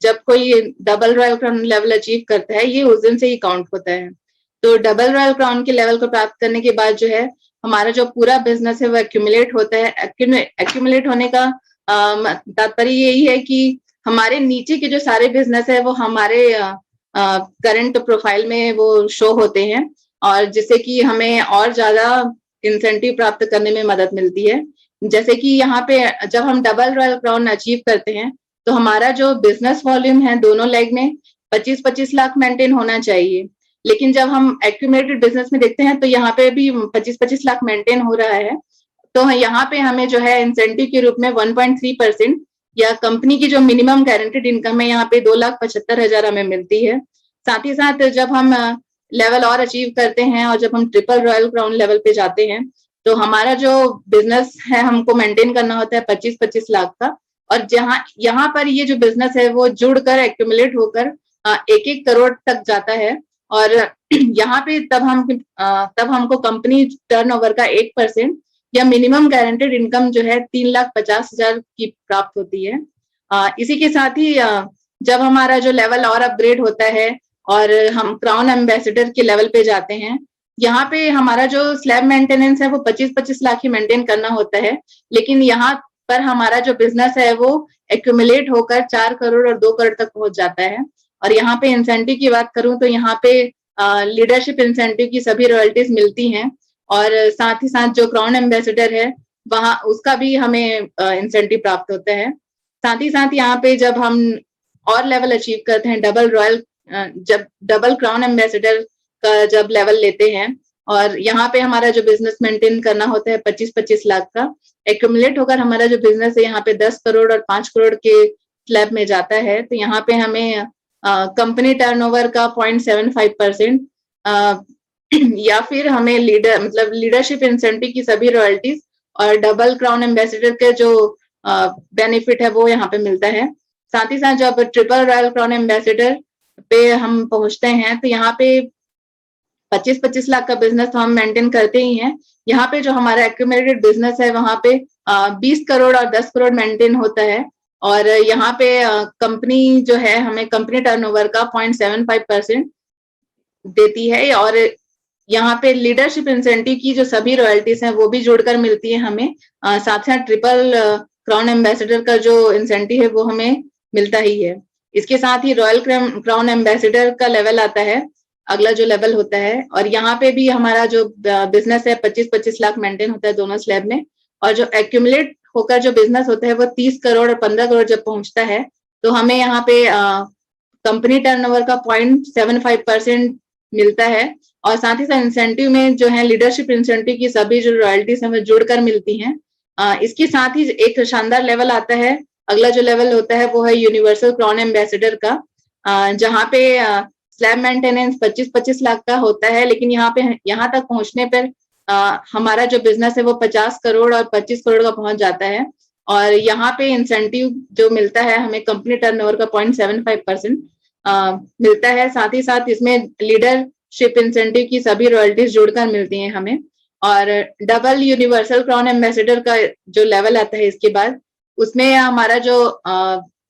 जब कोई double royal crown level achieve करता है ये उस दिन से ही काउंट होता है। तो डबल रॉयल क्राउन के लेवल को प्राप्त करने के बाद जो है हमारा जो पूरा बिजनेस है वो एक्यूमुलेट होता है। एक्यूमुलेट होने का तात्पर्य यही है कि हमारे नीचे के जो सारे बिजनेस है वो हमारे करंट प्रोफाइल में वो शो होते हैं, और जिससे कि हमें और ज्यादा इंसेंटिव प्राप्त करने में मदद मिलती है। जैसे कि यहाँ पे जब हम डबल रॉयल क्राउन अचीव करते हैं तो हमारा जो बिजनेस वॉल्यूम है दोनों लेग में 25-25 लाख मेंटेन होना चाहिए, लेकिन जब हम एक्यूमुलेटेड बिजनेस में देखते हैं तो यहाँ पे भी 25-25 लाख मेंटेन हो रहा है। तो यहाँ पे हमें जो है इंसेंटिव के रूप में 1.3% या कंपनी की जो मिनिमम गारंटेड इनकम है यहाँ पे 2,75,000 हमें मिलती है। साथ ही साथ जब हम लेवल और अचीव करते हैं और जब हम ट्रिपल रॉयल क्राउन लेवल पे जाते हैं तो हमारा जो बिजनेस है हमको मेंटेन करना होता है 25-25 लाख का, और जहाँ यहाँ पर ये जो बिजनेस है वो जुड़कर एक्यूमुलेट होकर 1-1 करोड़ तक जाता है। और यहाँ पे तब हमको कंपनी टर्नओवर का 1% या मिनिमम गारंटेड इनकम जो है 3,50,000 की प्राप्त होती है। इसी के साथ ही जब हमारा जो लेवल और अपग्रेड होता है और हम क्राउन एम्बेसडर के लेवल पे जाते हैं, यहाँ पे हमारा जो स्लैब मेंटेनेंस है वो 25-25 लाख ही मेंटेन करना होता है, लेकिन यहाँ पर हमारा जो बिजनेस है वो एक्यूमुलेट होकर 4 करोड़ और 2 करोड़ तक पहुंच जाता है। और यहाँ पे इंसेंटिव की बात करूं तो यहाँ पे लीडरशिप इंसेंटिव की सभी रॉयल्टीज मिलती हैं, और साथ ही साथ जो क्राउन एम्बेसडर है वहाँ उसका भी हमें इंसेंटिव प्राप्त होता है। साथ ही साथ यहाँ पे जब हम और लेवल अचीव करते हैं जब डबल क्राउन एम्बेसडर का जब लेवल लेते हैं, और यहाँ पे हमारा जो बिजनेस मेंटेन करना होता है 25-25 लाख का, एक्यूमुलेट होकर हमारा जो बिजनेस है यहाँ पे 10 करोड़ और 5 करोड़ के स्लैब में जाता है। तो यहाँ पे हमें कंपनी टर्नओवर का 0.75% या फिर हमें लीडरशिप इंसेंटिव की सभी रॉयल्टीज और डबल क्राउन एम्बेसडर के जो बेनिफिट है वो यहाँ पे मिलता है। साथ ही साथ जब ट्रिपल रॉयल क्राउन एम्बेसडर पे हम पहुंचते हैं तो यहाँ पे 25-25 लाख का बिजनेस तो हम मेंटेन करते ही हैं। यहाँ पे जो हमारा एक्यूमुलेटेड बिजनेस है वहां पे 20 करोड़ और 10 करोड़ मेंटेन होता है, और यहाँ पे कंपनी जो है हमें कंपनी टर्नओवर का 0.75% देती है, और यहाँ पे लीडरशिप इंसेंटिव की जो सभी रॉयल्टीज हैं वो भी जोड़कर मिलती है हमें। साथ साथ ट्रिपल क्राउन एम्बेसडर का जो इंसेंटिव है वो हमें मिलता ही है। इसके साथ ही रॉयल क्राउन एम्बेसडर का लेवल आता है, अगला जो लेवल होता है, और यहाँ पे भी हमारा जो बिजनेस है 25-25 लाख मेंटेन होता है दोनों स्लैब में, और जो एक्यूमुलेट होकर जो बिजनेस होता है वो 30 करोड़ और 15 करोड़ जब पहुंचता है तो हमें यहाँ पे कंपनी टर्नओवर का 0.75% मिलता है। और साथ ही साथ इंसेंटिव में जो है लीडरशिप इंसेंटिव की सभी जो रॉयल्टीज हमें जुड़कर मिलती हैं। इसके साथ ही एक शानदार लेवल आता है, अगला जो लेवल होता है वो है यूनिवर्सल क्राउन एम्बेसडर का, जहाँ पे स्लैब मेंटेनेंस 25-25 लाख का होता है, लेकिन यहाँ तक पहुंचने पर हमारा जो बिजनेस है वो 50 करोड़ और 25 करोड़ का पहुंच जाता है। और यहाँ पे इंसेंटिव जो मिलता है हमें कंपनी टर्नओवर का 0.75% मिलता है। साथ ही साथ इसमें लीडरशिप इंसेंटिव की सभी रॉयल्टीज जुड़कर मिलती हैं हमें। और डबल यूनिवर्सल क्राउन एम्बेसडर का जो लेवल आता है इसके बाद, उसमें हमारा जो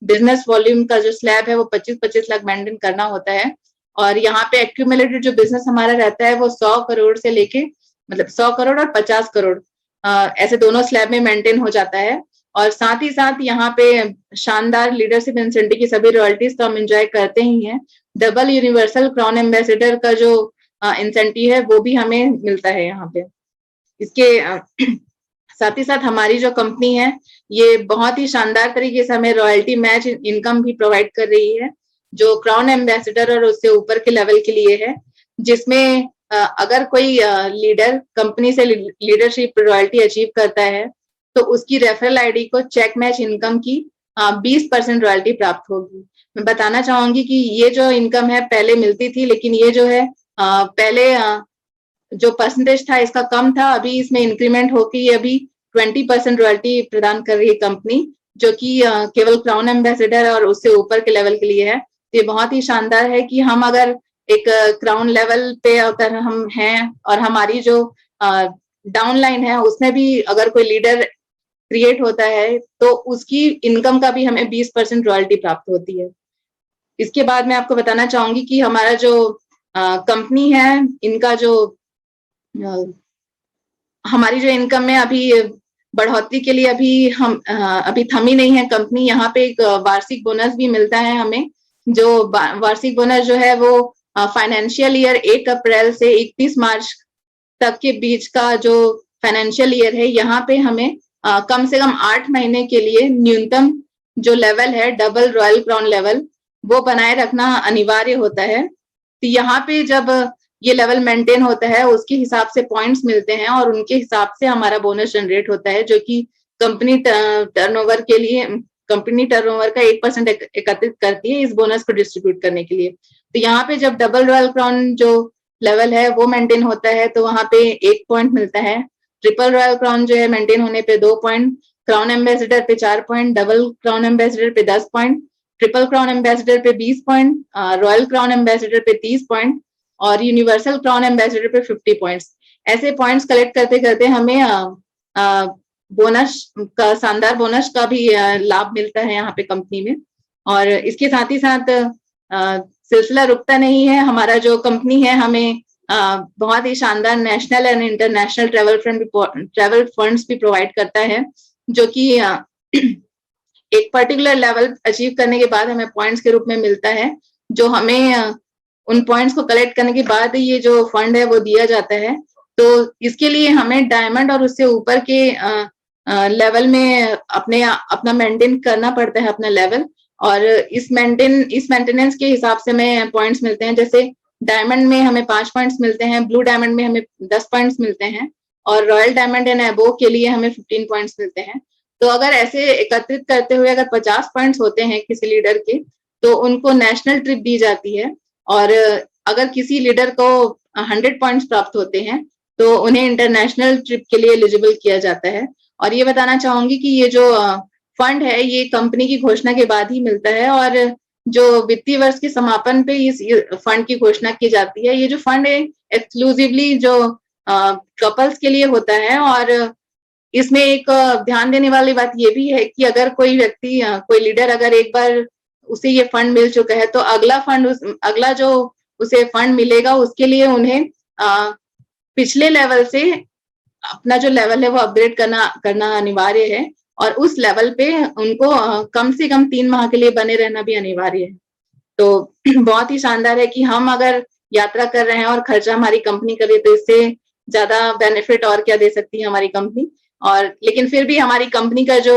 बिजनेस वॉल्यूम का जो स्लैब है वो 25-25 लाख मेंटेन करना होता है। और यहाँ पे एक्यूमुलेटेड जो बिजनेस हमारा रहता है वो 100 करोड़ से लेके, मतलब 100 करोड़ और 50 करोड़ ऐसे दोनों स्लैब में मेंटेन हो जाता है। और साथ ही साथ यहाँ पे शानदार लीडरशिप इंसेंटिव की सभी रॉयल्टीज तो हम एंजॉय करते ही हैं। डबल यूनिवर्सल क्राउन एम्बेसडर का जो इंसेंटिव है वो भी हमें मिलता है यहाँ पे। इसके साथ ही साथ हमारी जो कंपनी है ये बहुत ही शानदार तरीके से हमें रॉयल्टी मैच इनकम भी प्रोवाइड कर रही है, जो क्राउन एम्बेसडर और उससे ऊपर के लेवल के लिए है, जिसमें अगर कोई लीडर कंपनी से लीडरशिप रॉयल्टी अचीव करता है तो उसकी रेफरल आईडी को चेक मैच इनकम की 20% रॉयल्टी प्राप्त होगी। मैं बताना चाहूंगी कि ये जो इनकम है पहले मिलती थी, लेकिन ये जो है पहले जो परसेंटेज था इसका कम था, अभी इसमें इंक्रीमेंट होकर ये अभी 20% रॉयल्टी प्रदान कर रही है कंपनी, जो कि केवल क्राउन एम्बेसडर और उससे ऊपर के लेवल के लिए है। ये बहुत ही शानदार है कि हम अगर एक क्राउन लेवल पे अगर हम हैं और हमारी जो डाउन लाइन है उसमें भी अगर कोई लीडर क्रिएट होता है तो उसकी इनकम का भी हमें 20% रॉयल्टी प्राप्त होती है। इसके बाद मैं आपको बताना चाहूंगी कि हमारा जो कंपनी है इनका जो हमारी जो इनकम में अभी बढ़ोतरी के लिए अभी थमी नहीं है कंपनी। यहाँ पे एक वार्षिक बोनस भी मिलता है हमें, जो वार्षिक बोनस जो है वो फाइनेंशियल ईयर 1 अप्रैल से 31 मार्च तक के बीच का जो फाइनेंशियल ईयर है, यहाँ पे हमें कम से कम 8 महीने के लिए न्यूनतम जो लेवल है डबल रॉयल क्राउन लेवल वो बनाए रखना अनिवार्य होता है। तो यहाँ पे जब ये लेवल मेंटेन होता है उसके हिसाब से पॉइंट्स मिलते हैं और उनके हिसाब से हमारा बोनस जनरेट होता है, जो कि कंपनी टर्नओवर के लिए कंपनी टर्नओवर का 1% एकत्रित करती है इस बोनस को डिस्ट्रीब्यूट करने के लिए। तो यहाँ पे जब डबल रॉयल क्राउन जो लेवल है वो मेंटेन होता है तो वहां पे 1 पॉइंट मिलता है। ट्रिपल रॉयल क्राउन जो है मेंटेन होने पे 2 पॉइंट, क्राउन एम्बेसडर पे 4 पॉइंट, डबल क्राउन एम्बेसडर पे 10 पॉइंट, ट्रिपल क्राउन एम्बेसडर पे 20 पॉइंट, रॉयल क्राउन एम्बेसडर पे 30 पॉइंट और यूनिवर्सल क्राउन एम्बेसडर पे 50 पॉइंट्स। ऐसे पॉइंट्स कलेक्ट करते करते हमें बोनस का शानदार बोनस का भी लाभ मिलता है यहाँ पे कंपनी में। और इसके साथ ही साथ सिलसिला रुकता नहीं है। हमारा जो कंपनी है हमें बहुत ही शानदार national and international travel funds भी प्रोवाइड करता है, जो कि एक पर्टिकुलर लेवल अचीव करने के बाद हमें पॉइंट्स के रूप में मिलता है, जो हमें उन पॉइंट्स को कलेक्ट करने के बाद ये जो फंड है वो दिया जाता है। तो इसके लिए हमें डायमंड और उससे ऊपर के लेवल में अपना मेंटेन करना पड़ता है अपना लेवल, और इस मेंटेनेंस के हिसाब से हमें पॉइंट्स मिलते हैं। जैसे डायमंड में हमें 5 पॉइंट्स मिलते हैं, ब्लू डायमंड में हमें 10 पॉइंट्स मिलते हैं और रॉयल डायमंड एंड अबोव के लिए हमें 15 पॉइंट्स मिलते हैं। तो अगर ऐसे एकत्रित करते हुए अगर 50 पॉइंट्स होते हैं किसी लीडर के तो उनको नेशनल ट्रिप दी जाती है, और अगर किसी लीडर को 100 पॉइंट्स प्राप्त होते हैं तो उन्हें इंटरनेशनल ट्रिप के लिए एलिजिबल किया जाता है। और ये बताना चाहूंगी कि ये जो फंड है ये कंपनी की घोषणा के बाद ही मिलता है, और जो वित्तीय वर्ष के समापन पे इस फंड की घोषणा की जाती है। ये जो फंड है एक्सक्लूसिवली जो कपल्स के लिए होता है, और इसमें एक ध्यान देने वाली बात ये भी है कि अगर कोई व्यक्ति कोई लीडर अगर एक बार उसे ये फंड मिल चुका है तो अगला जो उसे फंड मिलेगा उसके लिए उन्हें पिछले लेवल से अपना जो लेवल है वो अपग्रेड करना अनिवार्य है, और उस लेवल पे उनको कम से कम 3 माह के लिए बने रहना भी अनिवार्य है। तो बहुत ही शानदार है कि हम अगर यात्रा कर रहे हैं और खर्चा हमारी कंपनी करे तो इससे ज्यादा बेनिफिट और क्या दे सकती है हमारी कंपनी। और लेकिन फिर भी हमारी कंपनी का जो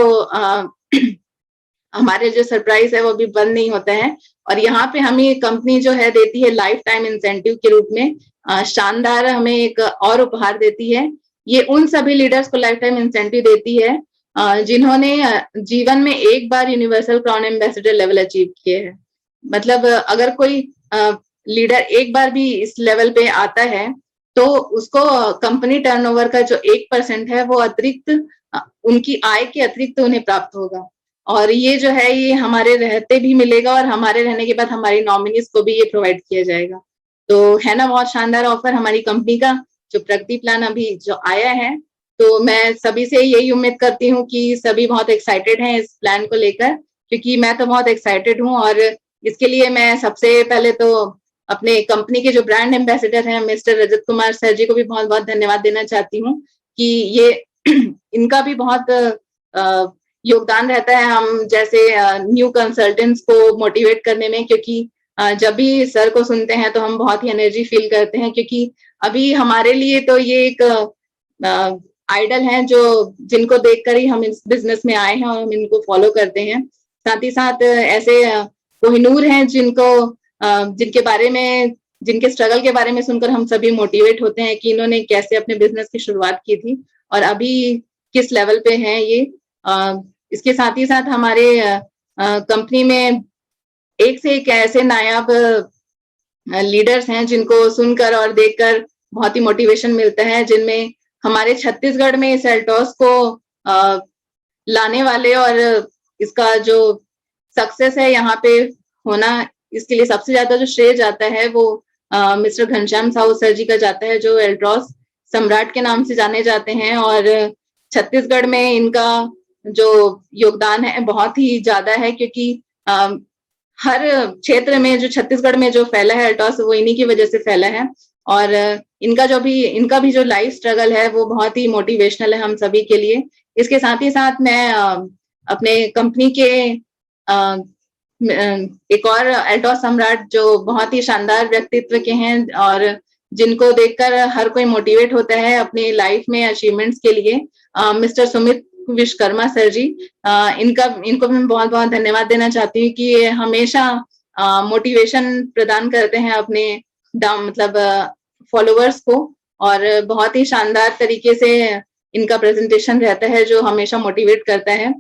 हमारे जो सरप्राइज है वो भी बंद नहीं होते हैं। और यहाँ पे हमें कंपनी जो है देती है लाइफ टाइम इंसेंटिव के रूप में शानदार हमें एक और उपहार देती है। ये उन सभी लीडर्स को लाइफ टाइम इंसेंटिव देती है जिन्होंने जीवन में एक बार universal crown ambassador level achieve किए हैं। मतलब अगर कोई लीडर एक बार भी इस लेवल पे आता है तो उसको कंपनी टर्नओवर का जो 1% है वो अतिरिक्त उनकी आय के अतिरिक्त उन्हें प्राप्त होगा। और ये जो है ये हमारे रहते भी मिलेगा और हमारे रहने के बाद हमारी नॉमिनीज को भी ये प्रोवाइड किया जाएगा। तो है ना बहुत शानदार ऑफर हमारी कंपनी का जो प्रगति प्लान अभी जो आया है। तो मैं सभी से यही उम्मीद करती हूँ कि सभी बहुत एक्साइटेड हैं इस प्लान को लेकर, क्योंकि मैं तो बहुत एक्साइटेड हूँ। और इसके लिए मैं सबसे पहले तो अपने कंपनी के जो ब्रांड एम्बेसडर हैं मिस्टर रजत कुमार सर जी को भी बहुत बहुत धन्यवाद देना चाहती हूँ कि ये इनका भी बहुत योगदान रहता है हम जैसे न्यू कंसल्टेंट्स को मोटिवेट करने में, क्योंकि जब भी सर को सुनते हैं तो हम बहुत ही एनर्जी फील करते हैं, क्योंकि अभी हमारे लिए तो ये एक आइडल हैं जो जिनको देखकर ही हम इस बिजनेस में आए हैं और हम इनको फॉलो करते हैं। साथ ही साथ ऐसे कोहिनूर हैं जिनको जिनके बारे में जिनके स्ट्रगल के बारे में सुनकर हम सभी मोटिवेट होते हैं कि इन्होंने कैसे अपने बिजनेस की शुरुआत की थी और अभी किस लेवल पे हैं ये। इसके साथ ही साथ हमारे कंपनी में एक से एक ऐसे नायाब लीडर्स हैं जिनको सुनकर और देखकर बहुत ही मोटिवेशन मिलता है, जिनमें हमारे छत्तीसगढ़ में सेल्टॉस को लाने वाले और इसका जो सक्सेस है यहाँ पे होना, इसके लिए सबसे ज्यादा जो श्रेय जाता है वो मिस्टर घनश्याम साहू सर जी का जाता है, जो एल्ट्रॉस सम्राट के नाम से जाने जाते हैं। और छत्तीसगढ़ में इनका जो योगदान है बहुत ही ज्यादा है, क्योंकि हर क्षेत्र में जो छत्तीसगढ़ में जो फैला है एल्ट्रॉस वो इन्हीं की वजह से फैला है। और इनका भी जो लाइफ स्ट्रगल है वो बहुत ही मोटिवेशनल है हम सभी के लिए। इसके साथ ही साथ मैं अपने कंपनी के एक और एल्ट्रॉस सम्राट जो बहुत ही शानदार व्यक्तित्व के हैं और जिनको देखकर हर कोई मोटिवेट होता है अपनी लाइफ में अचीवमेंट्स के लिए, मिस्टर सुमित विश्वकर्मा सर जी, इनको मैं बहुत बहुत धन्यवाद देना चाहती हूँ कि ये हमेशा मोटिवेशन प्रदान करते हैं अपने मतलब फॉलोअर्स को, और बहुत ही शानदार तरीके से इनका प्रेजेंटेशन रहता है जो हमेशा मोटिवेट करता है।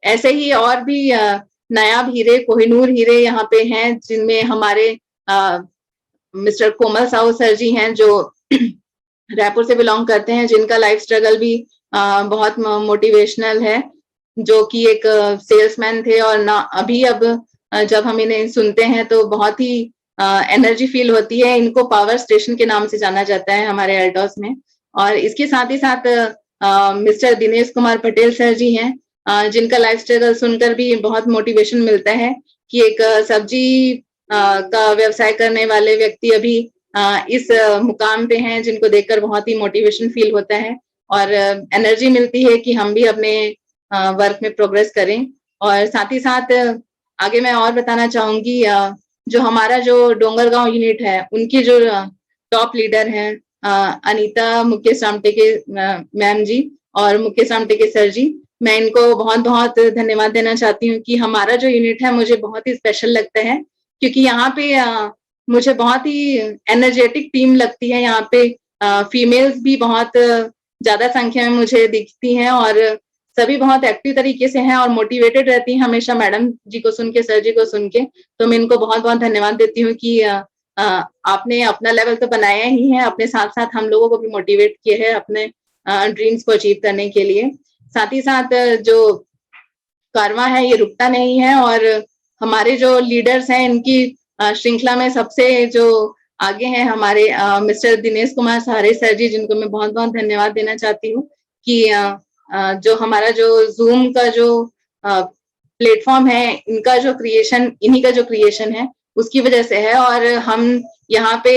ऐसे ही और भी नायाब हीरे कोहिनूर हीरे यहाँ पे हैं जिनमें हमारे मिस्टर कोमल साहू सर जी हैं जो रायपुर से बिलोंग करते हैं, जिनका लाइफ स्ट्रगल भी बहुत मोटिवेशनल है, जो कि एक सेल्समैन थे और ना अभी अब जब हम इन्हें सुनते हैं तो बहुत ही एनर्जी फील होती है। इनको पावर स्टेशन के नाम से जाना जाता है हमारे एल्टॉस में। और इसके साथ ही साथ मिस्टर दिनेश कुमार पटेल सर जी हैं जिनका लाइफ स्ट्रगल सुनकर भी बहुत मोटिवेशन मिलता है कि एक सब्जी का व्यवसाय करने वाले व्यक्ति अभी इस मुकाम पे हैं, जिनको देखकर बहुत ही मोटिवेशन फील होता है और एनर्जी मिलती है कि हम भी अपने वर्क में प्रोग्रेस करें। और साथ ही साथ आगे मैं और बताना चाहूंगी जो हमारा जो डोंगरगांव यूनिट है उनकी जो टॉप लीडर हैं अनीता मुकेश रामटेके मैम जी और मुकेश रामटेके सर जी, मैं इनको बहुत बहुत धन्यवाद देना चाहती हूँ कि हमारा जो यूनिट है मुझे बहुत ही स्पेशल लगता है, क्योंकि यहाँ पे मुझे बहुत ही एनर्जेटिक टीम लगती है। यहाँ पे फीमेल्स भी बहुत ज्यादा संख्या में मुझे दिखती हैं और सभी बहुत एक्टिव तरीके से हैं और मोटिवेटेड रहती हैं हमेशा मैडम जी को सुन के, सर जी को सुन के। तो मैं इनको बहुत बहुत धन्यवाद देती हूँ कि आपने अपना लेवल तो बनाया ही है, अपने साथ साथ हम लोगों को भी मोटिवेट किए हैं अपने ड्रीम्स को अचीव करने के लिए। साथ ही साथ जो कारवां है ये रुकता नहीं है और हमारे जो लीडर्स हैं इनकी श्रृंखला में सबसे जो आगे हैं हमारे मिस्टर दिनेश कुमार सहारे सर जी, जिनको मैं बहुत बहुत धन्यवाद देना चाहती हूँ कि जो हमारा जो जूम का जो प्लेटफॉर्म है इनका जो क्रिएशन इन्हीं का जो क्रिएशन है उसकी वजह से है। और हम यहाँ पे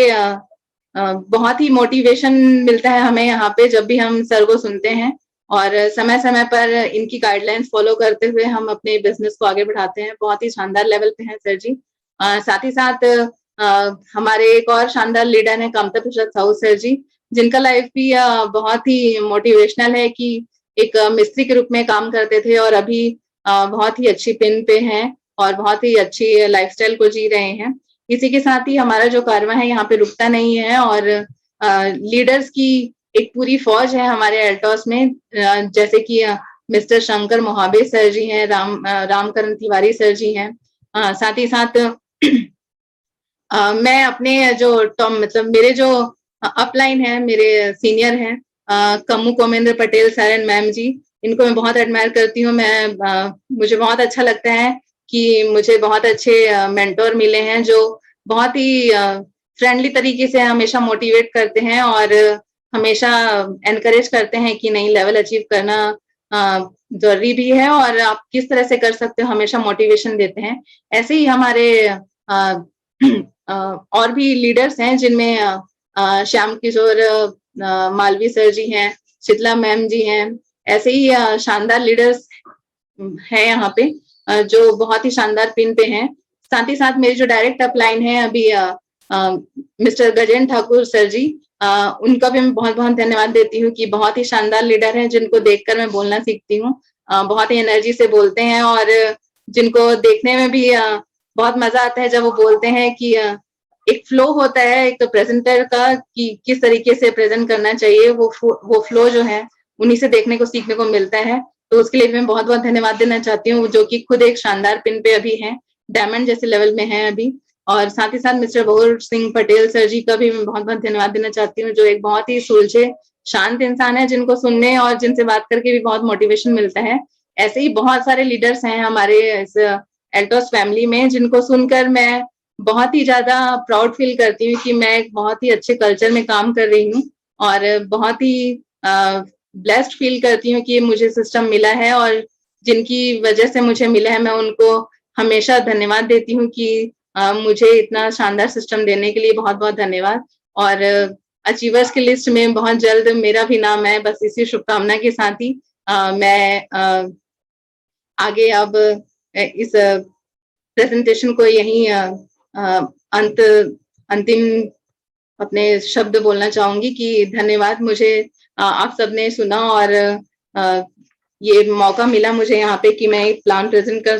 बहुत ही मोटिवेशन मिलता है हमें यहाँ पे जब भी हम सर को सुनते हैं और समय समय पर इनकी गाइडलाइंस फॉलो करते हुए हम अपने बिजनेस को आगे बढ़ाते हैं। बहुत ही शानदार लेवल पे हैं सर जी। साथ ही साथ हमारे एक और शानदार लीडर हैं कामता प्रसाद साहू सर जी, जिनका लाइफ भी बहुत ही मोटिवेशनल है कि एक मिस्त्री के रूप में काम करते थे और अभी बहुत ही अच्छी पिन पे हैं और बहुत ही अच्छी लाइफस्टाइल को जी रहे हैं। इसी के साथ ही हमारा जो कारवां है यहाँ पे रुकता नहीं है और लीडर्स की एक पूरी फौज है हमारे एल्टॉस में, जैसे कि मिस्टर शंकर मोहाबे सर जी हैं, रामकरण तिवारी सर जी हैं। साथ ही साथ मैं अपने जो टॉम मतलब मेरे जो अपलाइन है, मेरे सीनियर हैं, कम्मू Komendra Patel sir and ma'am जी, इनको मैं बहुत एडमायर करती हूँ। मुझे बहुत अच्छा लगता है कि मुझे बहुत अच्छे मेंटोर मिले हैं जो बहुत ही फ्रेंडली तरीके से हमेशा मोटिवेट करते हैं और हमेशा एनकरेज करते हैं कि नहीं, लेवल अचीव करना जरूरी भी है और आप किस तरह से कर सकते हो, हमेशा मोटिवेशन देते हैं। ऐसे ही हमारे और भी लीडर्स हैं जिनमें श्याम किशोर मालवी सर जी हैं, शीतला मैम जी हैं। ऐसे ही शानदार लीडर्स हैं यहाँ पे जो बहुत ही शानदार पिन पे हैं। साथ ही साथ मेरी जो डायरेक्ट अपलाइन है अभी मिस्टर गजेंद्र ठाकुर सर जी, उनका भी मैं बहुत बहुत धन्यवाद देती हूँ कि बहुत ही शानदार लीडर हैं जिनको देखकर मैं बोलना सीखती हूँ। बहुत ही एनर्जी से बोलते हैं और जिनको देखने में भी बहुत मजा आता है जब वो बोलते हैं कि एक फ्लो होता है एक प्रेजेंटर का कि किस तरीके से प्रेजेंट करना चाहिए, वो फ्लो जो है उन्हीं से देखने को सीखने को मिलता है। तो उसके लिए मैं बहुत बहुत धन्यवाद देना चाहती हूँ, जो कि खुद एक शानदार पिन पे अभी हैं, डायमंड जैसे लेवल में हैं अभी। और साथ ही साथ मिस्टर बहुर सिंह पटेल सर जी का भी मैं बहुत बहुत धन्यवाद देना चाहती हूँ, जो एक बहुत ही सुलझे शांत इंसान है, जिनको सुनने और जिनसे बात करके भी बहुत मोटिवेशन मिलता है। ऐसे ही बहुत सारे लीडर्स हैं हमारे इस एल्टोस फैमिली में जिनको सुनकर मैं बहुत ही ज्यादा प्राउड फील करती हूँ कि मैं एक बहुत ही अच्छे कल्चर में काम कर रही हूँ और बहुत ही ब्लेस्ड फील करती हूँ कि मुझे सिस्टम मिला है और जिनकी वजह से मुझे मिला है मैं उनको हमेशा धन्यवाद देती हूँ कि मुझे इतना शानदार सिस्टम देने के लिए बहुत बहुत धन्यवाद। और अचीवर्स की लिस्ट में बहुत जल्द मेरा भी नाम है, बस इसी शुभकामना के साथ ही मैं आगे अब इस प्रेजेंटेशन को यहीं अंतिम अपने शब्द बोलना चाहूंगी कि धन्यवाद। मुझे आप सबने सुना और ये मौका मिला मुझे यहाँ पे कि मैं एक प्लान प्रेजेंट कर